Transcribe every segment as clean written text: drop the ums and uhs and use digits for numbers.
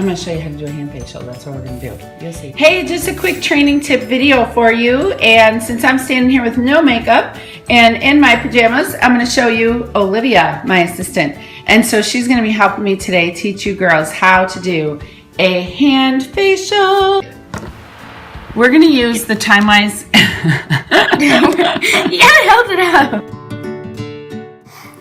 I'm going to show you how to do a hand facial. That's what we're going to do. You'll see. Hey, just a quick training tip video for you. And since I'm standing here with no makeup and in my pajamas, I'm going to show you Olivia, my assistant. And so she's going to be helping me today teach you girls how to do a hand facial. We're going to use the Timewise. You gotta hold it up.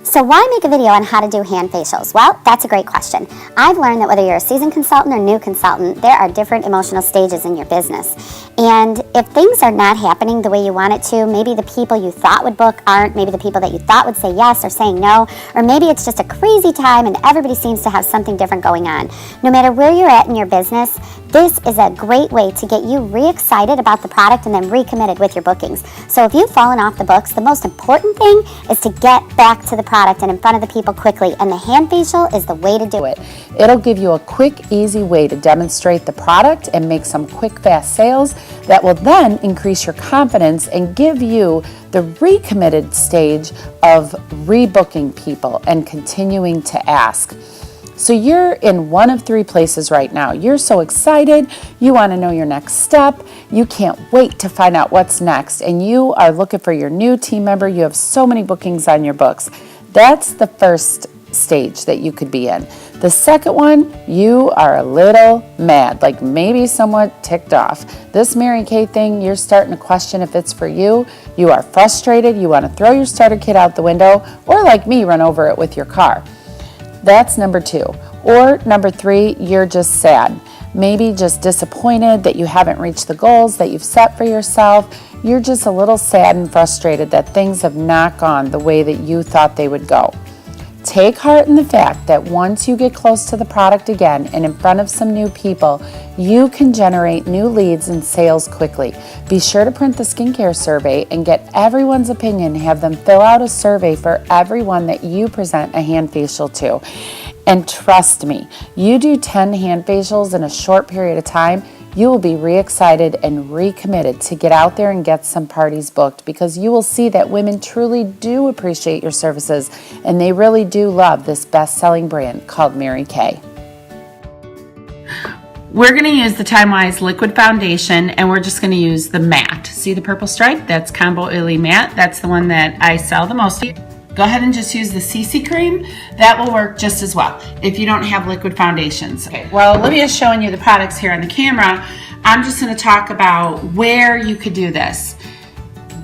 So why make a video on how to do hand facials? Well, that's a great question. I've learned that whether you're a seasoned consultant or new consultant, there are different emotional stages in your business. And if things are not happening the way you want it to, maybe the people you thought would book aren't, maybe the people that you thought would say yes are saying no, or maybe it's just a crazy time and everybody seems to have something different going on. No matter where you're at in your business, this is a great way to get you re-excited about the product and then recommitted with your bookings. So if you've fallen off the books, the most important thing is to get back to the product and in front of the people quickly, and the hand facial is the way to do it. It'll give you a quick, easy way to demonstrate the product and make some quick, fast sales that will then increase your confidence and give you the recommitted stage of rebooking people and continuing to ask. So you're in one of three places right now. You're so excited, you want to know your next step, you can't wait to find out what's next, and you are looking for your new team member. You have so many bookings on your books. That's the first stage that you could be in. The second one, you are a little mad, like maybe somewhat ticked off. This Mary Kay thing, you're starting to question if it's for you. You are frustrated, you want to throw your starter kit out the window, or like me, run over it with your car. That's number two. Or number three, you're just sad. Maybe just disappointed that you haven't reached the goals that you've set for yourself. You're just a little sad and frustrated that things have not gone the way that you thought they would go. Take heart in the fact that once you get close to the product again and in front of some new people, you can generate new leads and sales quickly. Be sure to print the skincare survey and get everyone's opinion. Have them fill out a survey for everyone that you present a hand facial to. And trust me, you do 10 hand facials in a short period of time, you will be re-excited and recommitted to get out there and get some parties booked, because you will see that women truly do appreciate your services and they really do love this best-selling brand called Mary Kay. We're going to use the Timewise liquid foundation, and we're just going to use the matte. See the purple stripe? That's Combo Oily Matte. That's the one that I sell the most. Go ahead and just use the CC cream. That will work just as well if you don't have liquid foundations. Okay, well, Olivia's showing you the products here on the camera. I'm just going to talk about where you could do this.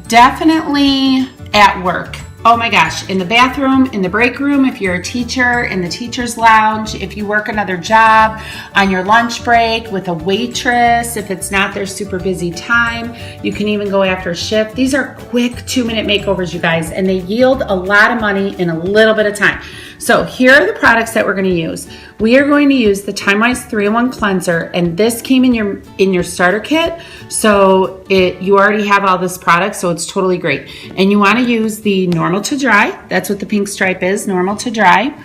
Definitely at work. Oh my gosh, in the bathroom, in the break room, if you're a teacher, in the teacher's lounge, if you work another job, on your lunch break, with a waitress, if it's not their super busy time, you can even go after a shift. These are quick 2-minute makeovers, you guys, and they yield a lot of money in a little bit of time. So here are the products that we're going to use. We are going to use the Timewise 3-in-1 cleanser, and this came in your starter kit. So you already have all this product, so it's totally great. And you want to use the normal to dry. That's what the pink stripe is, normal to dry.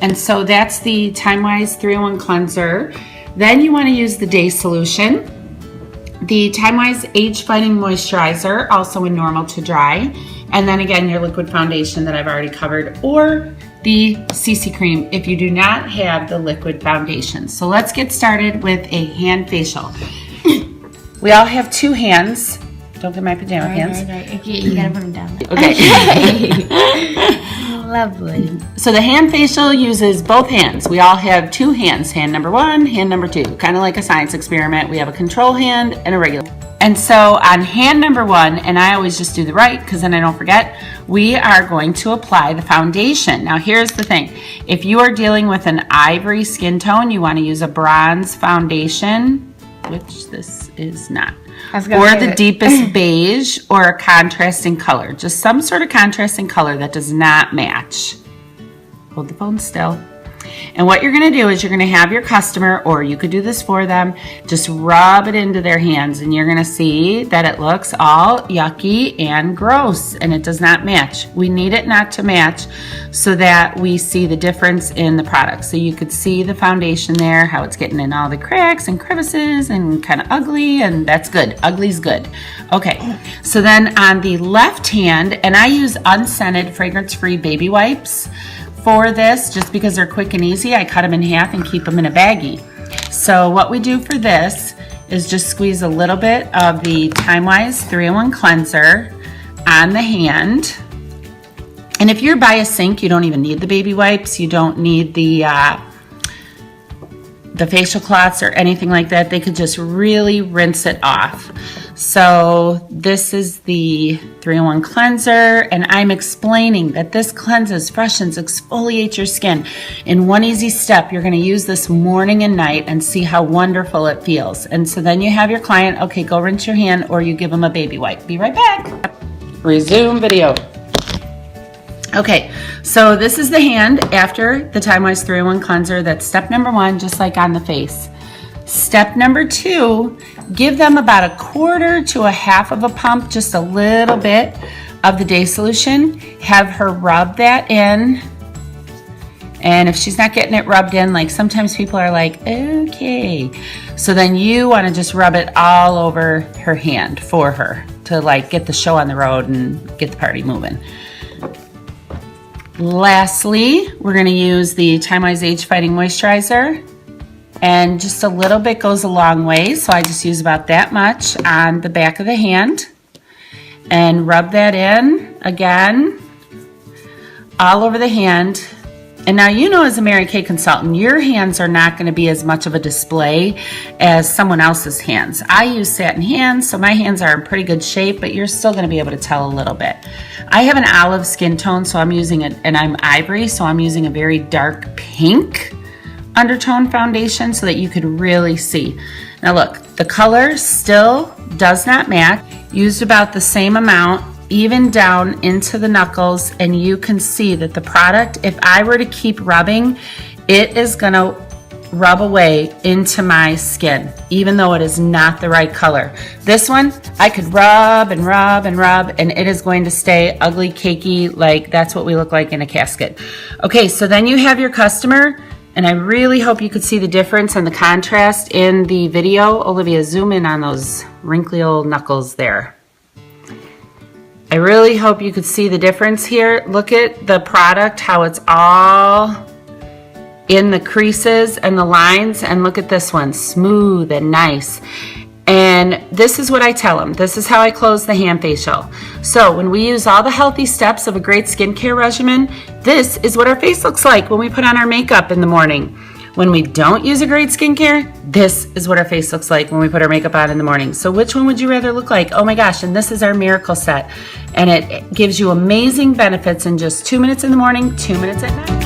And so that's the Timewise 3-in-1 cleanser. Then you want to use the day solution, the Timewise age fighting moisturizer, also in normal to dry. And then again, your liquid foundation that I've already covered, or the CC cream if you do not have the liquid foundation. So let's get started with a hand facial. We all have two hands. Don't get my pajama hands. Right. Okay, you gotta put them down. Okay. Lovely. So the hand facial uses both hands. We all have two hands, hand number one, hand number two. Kind of like a science experiment. We have a control hand and a regular. And so on hand number one, and I always just do the right because then I don't forget, we are going to apply the foundation. Now here's the thing. If you are dealing with an ivory skin tone, you want to use a bronze foundation, which this is not. Or the deepest beige, or a contrasting color. Just some sort of contrasting color that does not match. Hold the phone still. And what you're going to do is you're going to have your customer, or you could do this for them, just rub it into their hands, and you're going to see that it looks all yucky and gross, and it does not match. We need it not to match so that we see the difference in the product. So you could see the foundation there, how it's getting in all the cracks and crevices and kind of ugly, and that's good. Ugly's good. Okay, so then on the left hand, and I use unscented fragrance-free baby wipes for this, just because they're quick and easy. I cut them in half and keep them in a baggie. So what we do for this is just squeeze a little bit of the Time-Wise 3-in-1 cleanser on the hand. And if you're by a sink, you don't even need the baby wipes. You don't need the facial cloths or anything like that. They could just really rinse it off. So this is the 3-in-1 cleanser, and I'm explaining that this cleanses, freshens, exfoliates your skin. In one easy step, you're going to use this morning and night and see how wonderful it feels. And so then you have your client, okay, go rinse your hand, or you give them a baby wipe. Be right back. Resume video. Okay, so this is the hand after the Time-Wise 3-in-1 cleanser. That's step number 1, just like on the face. Step number 2, give them about 1/4 to 1/2 of a pump, just a little bit of the day solution. Have her rub that in. And if she's not getting it rubbed in, like sometimes people are like, okay. So then you want to just rub it all over her hand for her to like get the show on the road and get the party moving. Lastly, we're going to use the Time-Wise Age Fighting Moisturizer, and just a little bit goes a long way, so I just use about that much on the back of the hand and rub that in again all over the hand. And now, you know, as a Mary Kay consultant, your hands are not going to be as much of a display as someone else's hands. I use satin hands, so my hands are in pretty good shape, but you're still going to be able to tell a little bit. I have an olive skin tone, so I'm using it, and I'm ivory, so I'm using a very dark pink undertone foundation so that you could really see. Now look, the color still does not match. Used about the same amount, even down into the knuckles, and you can see that the product, if I were to keep rubbing, it is gonna rub away into my skin, even though it is not the right color. This one, I could rub and rub and rub, and it is going to stay ugly, cakey, like that's what we look like in a casket. Okay, so then you have your customer, and I really hope you could see the difference and the contrast in the video. Olivia, zoom in on those wrinkly old knuckles there. I really hope you could see the difference here. Look at the product, how it's all in the creases and the lines, and look at this one, smooth and nice. And this is what I tell them. This is how I close the hand facial. So when we use all the healthy steps of a great skincare regimen, this is what our face looks like when we put on our makeup in the morning. When we don't use a great skincare, this is what our face looks like when we put our makeup on in the morning. So which one would you rather look like? Oh my gosh, and this is our miracle set. And it gives you amazing benefits in just 2 minutes in the morning, 2 minutes at night.